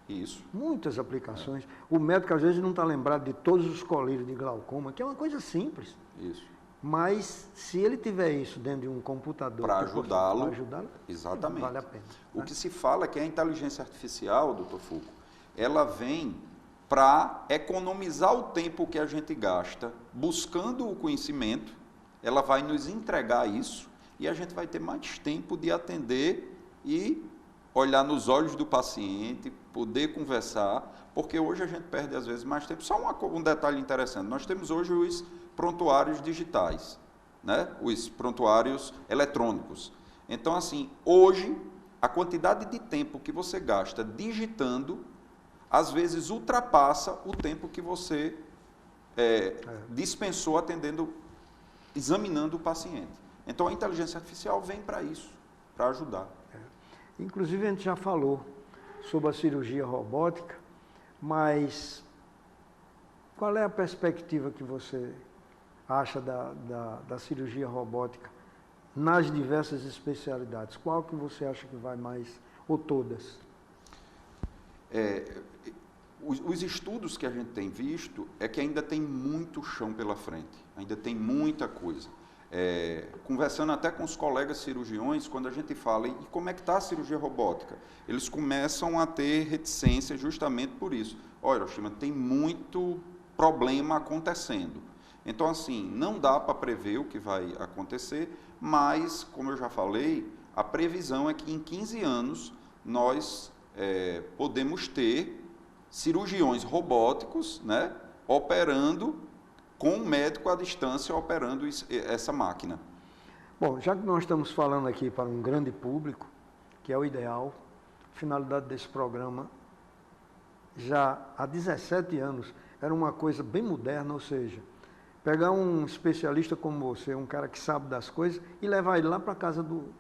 Isso. Muitas aplicações. O médico, às vezes, não está lembrado de todos os colírios de glaucoma, que é uma coisa simples. Isso. Mas, se ele tiver isso dentro de um computador... Para ajudá-lo, exatamente. Vale a pena. O que se fala é que a inteligência artificial, doutor Foucault, ela vem para economizar o tempo que a gente gasta buscando o conhecimento, ela vai nos entregar isso, e a gente vai ter mais tempo de atender e olhar nos olhos do paciente, poder conversar, porque hoje a gente perde, às vezes, mais tempo. Só um detalhe interessante, nós temos hoje os prontuários digitais, né? Os prontuários eletrônicos. Então, assim, hoje, a quantidade de tempo que você gasta digitando, às vezes, ultrapassa o tempo que você dispensou examinando o paciente. Então, a inteligência artificial vem para isso, para ajudar. Inclusive, a gente já falou sobre a cirurgia robótica, mas qual é a perspectiva que você acha da cirurgia robótica nas diversas especialidades? Qual que você acha que vai mais, ou todas? Os estudos que a gente tem visto é que ainda tem muito chão pela frente, ainda tem muita coisa. Conversando até com os colegas cirurgiões, quando a gente fala, e como é que está a cirurgia robótica? Eles começam a ter reticência justamente por isso. Olha, Hiroshima, tem muito problema acontecendo. Então, assim, não dá para prever o que vai acontecer, mas, como eu já falei, a previsão é que em 15 anos nós podemos ter cirurgiões robóticos, né, operando com um médico à distância, operando essa máquina. Bom, já que nós estamos falando aqui para um grande público, que é o ideal, a finalidade desse programa, já há 17 anos, era uma coisa bem moderna, ou seja, pegar um especialista como você, um cara que sabe das coisas, e levar ele lá para a casa do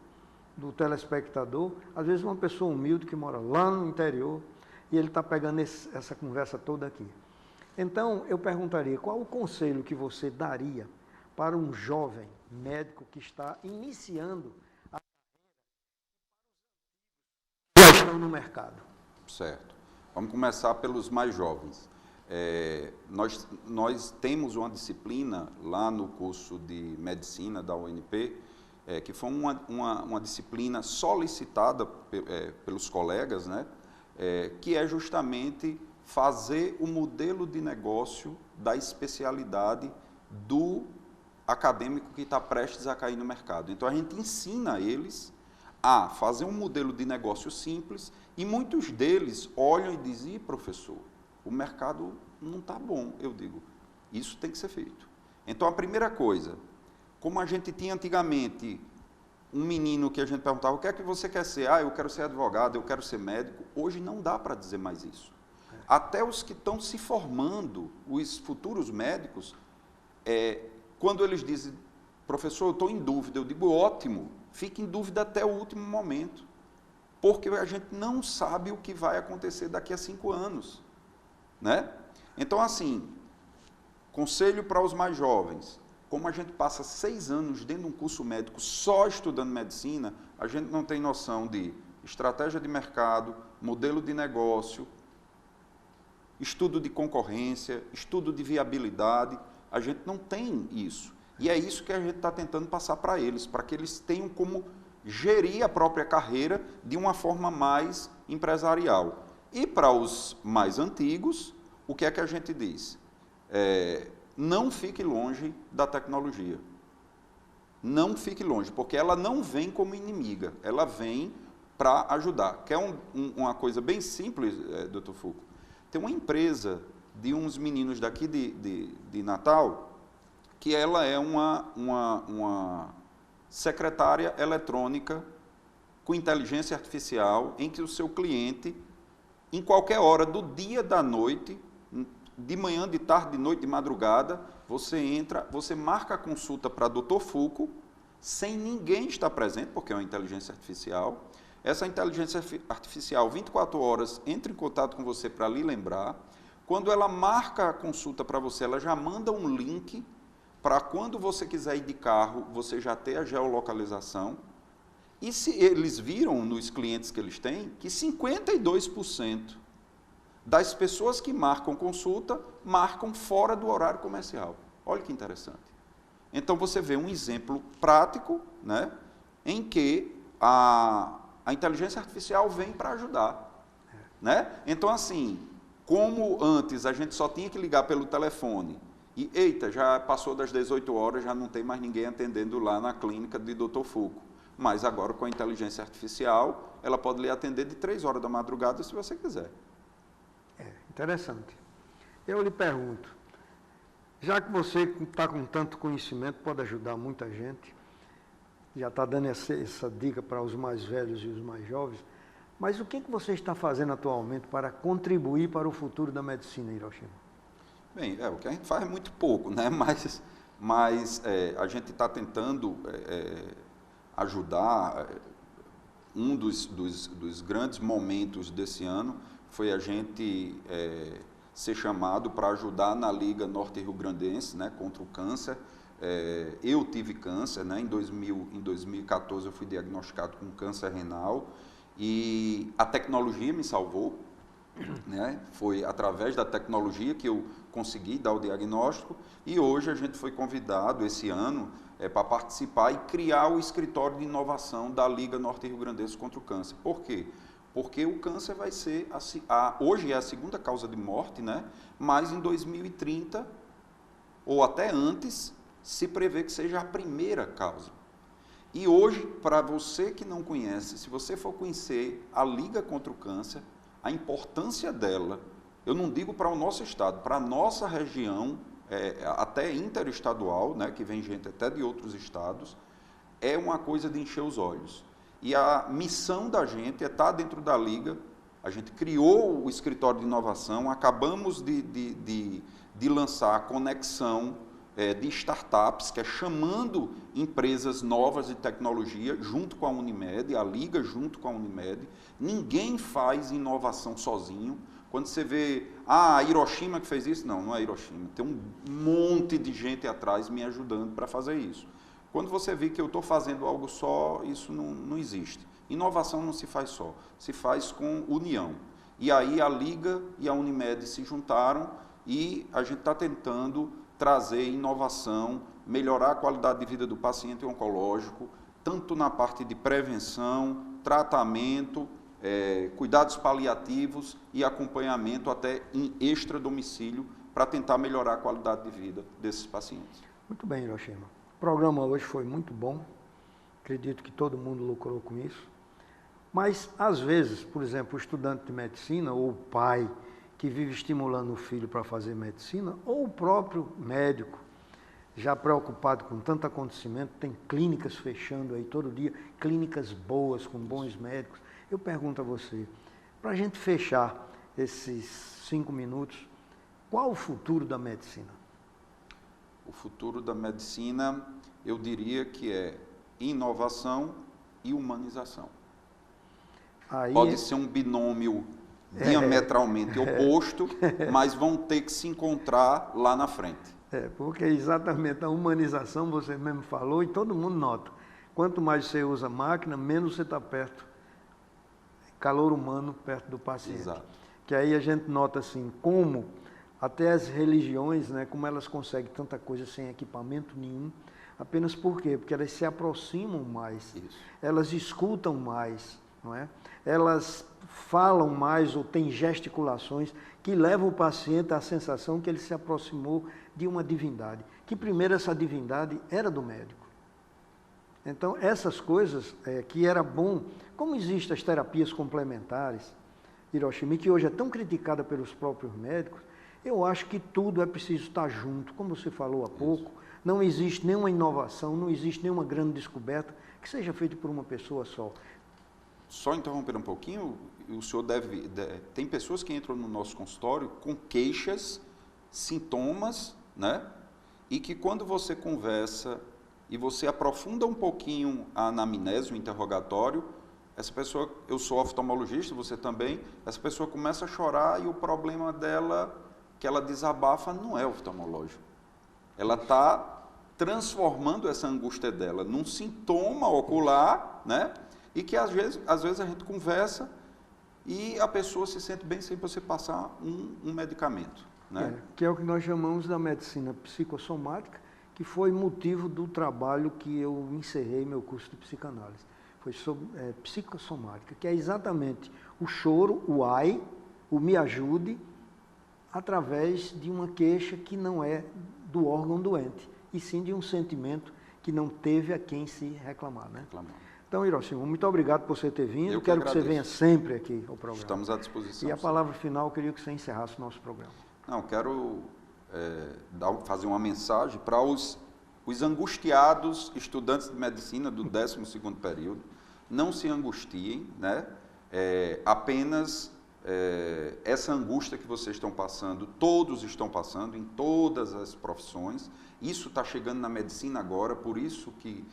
telespectador, às vezes uma pessoa humilde que mora lá no interior, e ele está pegando essa conversa toda aqui. Então, eu perguntaria, qual o conselho que você daria para um jovem médico que está iniciando a carreira no mercado? Certo. Vamos começar pelos mais jovens. Nós temos uma disciplina lá no curso de medicina da UNP, que foi uma disciplina solicitada pelos colegas, né? Que é justamente fazer o modelo de negócio da especialidade do acadêmico que está prestes a cair no mercado. Então, a gente ensina eles a fazer um modelo de negócio simples e muitos deles olham e dizem, professor, o mercado não está bom. Eu digo, isso tem que ser feito. Então, a primeira coisa, como a gente tinha antigamente um menino que a gente perguntava, o que é que você quer ser? Eu quero ser advogado, eu quero ser médico. Hoje não dá para dizer mais isso. Até os que estão se formando, os futuros médicos, quando eles dizem, professor, eu estou em dúvida, eu digo, ótimo, fique em dúvida até o último momento, porque a gente não sabe o que vai acontecer daqui a 5 anos, né? Então, assim, conselho para os mais jovens, como a gente passa 6 anos dentro de um curso médico só estudando medicina, a gente não tem noção de estratégia de mercado, modelo de negócio, estudo de concorrência, estudo de viabilidade, a gente não tem isso. E é isso que a gente está tentando passar para eles, para que eles tenham como gerir a própria carreira de uma forma mais empresarial. E para os mais antigos, o que é que a gente diz? Não fique longe da tecnologia. Não fique longe, porque ela não vem como inimiga, ela vem para ajudar. Quer uma coisa bem simples, doutor Foucault? Tem uma empresa de uns meninos daqui de Natal, que ela é uma secretária eletrônica com inteligência artificial, em que o seu cliente, em qualquer hora do dia, da noite, de manhã, de tarde, de noite, de madrugada, você entra, você marca a consulta para Dr. Foucault, sem ninguém estar presente, porque é uma inteligência artificial. Essa inteligência artificial, 24 horas, entra em contato com você para lhe lembrar. Quando ela marca a consulta para você, ela já manda um link para quando você quiser ir de carro, você já ter a geolocalização. E se eles viram nos clientes que eles têm, que 52% das pessoas que marcam consulta, marcam fora do horário comercial. Olha que interessante. Então, você vê um exemplo prático, né, em que a inteligência artificial vem para ajudar. Né? Então, assim, como antes a gente só tinha que ligar pelo telefone, e, eita, já passou das 18 horas, já não tem mais ninguém atendendo lá na clínica de Dr. Foucault. Mas agora, com a inteligência artificial, ela pode lhe atender de 3 horas da madrugada, se você quiser. Interessante. Eu lhe pergunto, já que você está com tanto conhecimento, pode ajudar muita gente, já está dando essa dica para os mais velhos e os mais jovens, mas o que você está fazendo atualmente para contribuir para o futuro da medicina, Hiroshima? Bem, o que a gente faz é muito pouco, né? Mas a gente está tentando ajudar. Um dos grandes momentos desse ano foi a gente ser chamado para ajudar na Liga Norte-Rio-Grandense, né, contra o câncer. Eu tive câncer, né, em 2014 eu fui diagnosticado com câncer renal e a tecnologia me salvou, né? Foi através da tecnologia que eu consegui dar o diagnóstico e hoje a gente foi convidado esse ano para participar e criar o escritório de inovação da Liga Norte-Rio-Grandense contra o câncer. Por quê? Porque o câncer vai ser, hoje é a segunda causa de morte, né? Mas em 2030, ou até antes, se prevê que seja a primeira causa. E hoje, para você que não conhece, se você for conhecer a Liga contra o Câncer, a importância dela, eu não digo para o nosso estado, para a nossa região, até interestadual, né, que vem gente até de outros estados, é uma coisa de encher os olhos. E a missão da gente é estar dentro da Liga. A gente criou o escritório de inovação, acabamos de lançar a conexão de startups, que é chamando empresas novas de tecnologia, junto com a Unimed, a Liga junto com a Unimed. Ninguém faz inovação sozinho. Quando você vê, a Hiroshima que fez isso, não é Hiroshima. Tem um monte de gente atrás me ajudando para fazer isso. Quando você vê que eu estou fazendo algo só, isso não existe. Inovação não se faz só, se faz com união. E aí a Liga e a Unimed se juntaram e a gente está tentando trazer inovação, melhorar a qualidade de vida do paciente oncológico, tanto na parte de prevenção, tratamento, cuidados paliativos e acompanhamento até em extra-domicílio para tentar melhorar a qualidade de vida desses pacientes. Muito bem, Hiroshima. O programa hoje foi muito bom, acredito que todo mundo lucrou com isso, mas às vezes, por exemplo, o estudante de medicina ou o pai que vive estimulando o filho para fazer medicina, ou o próprio médico, já preocupado com tanto acontecimento, tem clínicas fechando aí todo dia, clínicas boas, com bons médicos. Eu pergunto a você, para a gente fechar esses 5 minutos, qual o futuro da medicina? O futuro da medicina, eu diria que é inovação e humanização. Aí pode ser um binômio diametralmente oposto, mas vão ter que se encontrar lá na frente. Porque exatamente a humanização, você mesmo falou, e todo mundo nota. Quanto mais você usa máquina, menos você está perto, calor humano perto do paciente. Exato. Que aí a gente nota assim, como até as religiões, né, como elas conseguem tanta coisa sem equipamento nenhum, apenas por quê? Porque elas se aproximam mais, elas escutam mais, não é? Elas falam mais ou têm gesticulações que levam o paciente à sensação que ele se aproximou de uma divindade, que primeiro essa divindade era do médico. Então, essas coisas que era bom, como existem as terapias complementares, Hiroshima, que hoje é tão criticada pelos próprios médicos, Eu acho que tudo é preciso estar junto, como você falou há pouco. Não existe nenhuma inovação, não existe nenhuma grande descoberta que seja feita por uma pessoa só. Só interromper um pouquinho, o senhor tem pessoas que entram no nosso consultório com queixas, sintomas, né? E que quando você conversa e você aprofunda um pouquinho a anamnese, o interrogatório, essa pessoa, eu sou oftalmologista, você também, essa pessoa começa a chorar e o problema dela, que ela desabafa, não é oftalmológico. Ela está transformando essa angústia dela num sintoma ocular, né? E que às vezes a gente conversa e a pessoa se sente bem sem você passar um medicamento, né? Que é o que nós chamamos da medicina psicossomática, que foi motivo do trabalho que eu encerrei meu curso de psicanálise. Foi sobre psicossomática, que é exatamente o choro, o ai, o me ajude, através de uma queixa que não é do órgão doente, e sim de um sentimento que não teve a quem se reclamar, né? Então, Hiroshima, muito obrigado por você ter vindo. Eu quero que você venha sempre aqui ao programa. Estamos à disposição. E a palavra final, eu queria que você encerrasse o nosso programa. Não, quero fazer uma mensagem para os angustiados estudantes de medicina do 12º período. Não se angustiem, né? Apenas essa angústia que vocês estão passando, todos estão passando, em todas as profissões. Isso está chegando na medicina agora, por isso que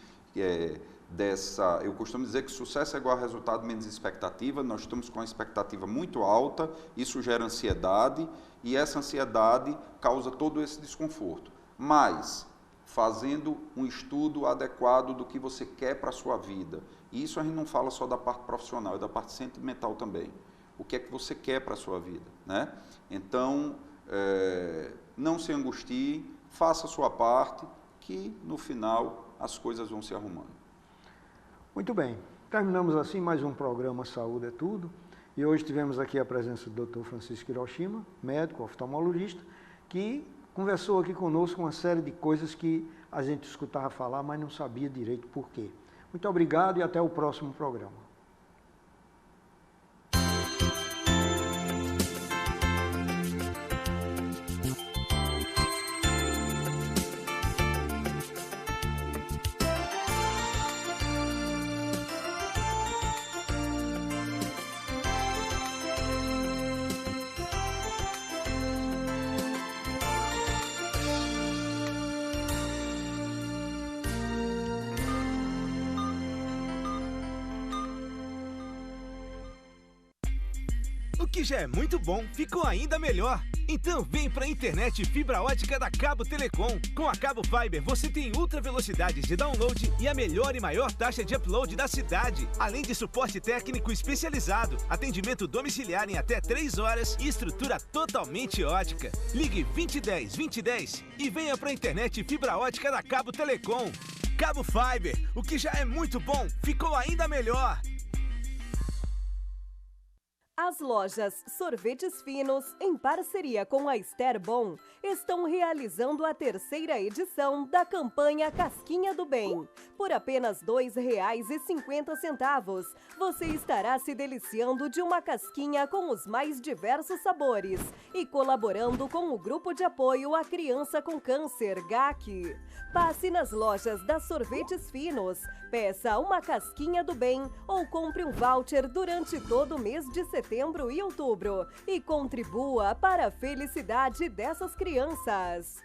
eu costumo dizer que sucesso é igual a resultado menos expectativa. Nós estamos com uma expectativa muito alta, isso gera ansiedade, e essa ansiedade causa todo esse desconforto. Mas, fazendo um estudo adequado do que você quer para a sua vida, e isso a gente não fala só da parte profissional, é da parte sentimental também. O que é que você quer para a sua vida, né? Então, não se angustie, faça a sua parte, que no final as coisas vão se arrumando. Muito bem, terminamos assim mais um programa Saúde é Tudo, e hoje tivemos aqui a presença do Dr. Francisco Hiroshima, médico, oftalmologista, que conversou aqui conosco uma série de coisas que a gente escutava falar, mas não sabia direito por quê. Muito obrigado e até o próximo programa. O que já é muito bom, ficou ainda melhor. Então vem pra internet fibra ótica da Cabo Telecom. Com a Cabo Fiber você tem ultra velocidades de download e a melhor e maior taxa de upload da cidade. Além de suporte técnico especializado, atendimento domiciliar em até 3 horas e estrutura totalmente ótica. Ligue 2010-2010 e venha pra internet fibra ótica da Cabo Telecom. Cabo Fiber, o que já é muito bom, ficou ainda melhor. As lojas Sorvetes Finos, em parceria com a Esterbom, estão realizando a 3ª edição da campanha Casquinha do Bem. Por apenas R$ 2,50, você estará se deliciando de uma casquinha com os mais diversos sabores e colaborando com o Grupo de Apoio à Criança com Câncer, GAC. Passe nas lojas das Sorvetes Finos, peça uma casquinha do bem ou compre um voucher durante todo o mês de setembro e outubro e contribua para a felicidade dessas crianças.